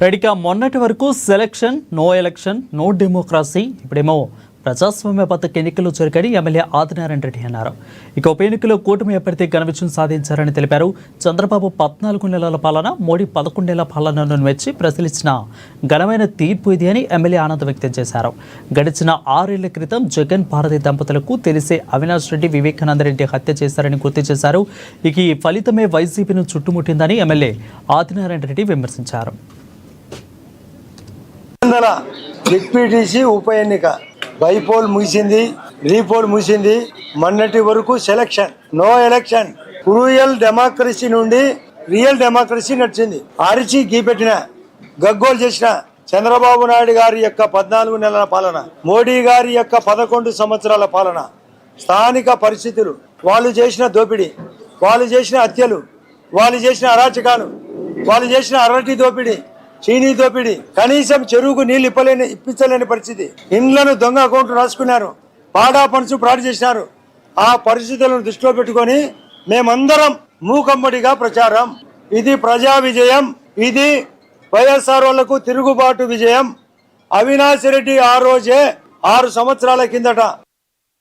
రెడీగా మొన్నటి వరకు selection no election no democracy, ఇప్పుడేమో ప్రజాస్వామ్యబద్ధ ఎన్నికలు జరిగాయని ఎమ్మెల్యే ఆదినారాయణ రెడ్డి అన్నారు. ఇక ఉప ఎన్నికలో కూటమి అభ్యర్థి ఘన విజయం సాధించారని తెలిపారు. చంద్రబాబు 14 నెలల పాలన, మోడీ 11 నెలల పాలనను మెచ్చి ప్రజలిచ్చిన ఘనమైన తీర్పు ఇది అని ఎమ్మెల్యే ఆనందం వ్యక్తం చేశారు. గడిచిన 6 ఏళ్ల క్రితం జగన్ భారతి దంపతులకు తెలిసే అవినాష్ రెడ్డి, వివేకానంద రెడ్డి హత్య చేశారని గుర్తు చేశారు. ఇక ఈ ఫలితమే వైసీపీను చుట్టుముట్టిందని ఎమ్మెల్యే ఆదినారాయణ రెడ్డి విమర్శించారు. డిప్యూటీసీ ఉప ఎన్నిక బైపోల్ ముగిసింది, రీపోల్ ముగిసింది. మొన్నటి వరకు selection no election, cruel democracy నుండి రియల్ డెమోక్రసీ నడిచింది. అరిచి గీపెట్టిన గగ్గోలు చేసిన చంద్రబాబు నాయుడు గారి యొక్క 14 నెలల పాలన, మోడీ గారి యొక్క 11 సంవత్సరాల పాలన, స్థానిక పరిస్థితులు, వాళ్ళు చేసిన దోపిడీ, వాళ్ళు చేసిన హత్యలు, వాళ్ళు చేసిన అరాచకాలు, వాళ్ళు చేసిన అరటి దోపిడీ, చీనీ దోపిడీ, కనీసం చెరువుకు నీళ్లు ఇప్పించలేని పరిస్థితి, ఇండ్లను దొంగ అకౌంట్లు రాసుకున్నారు, పాడా పనుసు ఫ్రాడ్ చేసినారు. ఆ పరిస్థితులను దృష్టిలో పెట్టుకొని మేమందరం మూకమ్మడిగా ప్రచారం. ఇది ప్రజా విజయం, ఇది వైఎస్ఆర్ వాళ్లకు తిరుగుబాటు విజయం. అవినాష్ రెడ్డి ఆ రోజే 6 సంవత్సరాల కిందట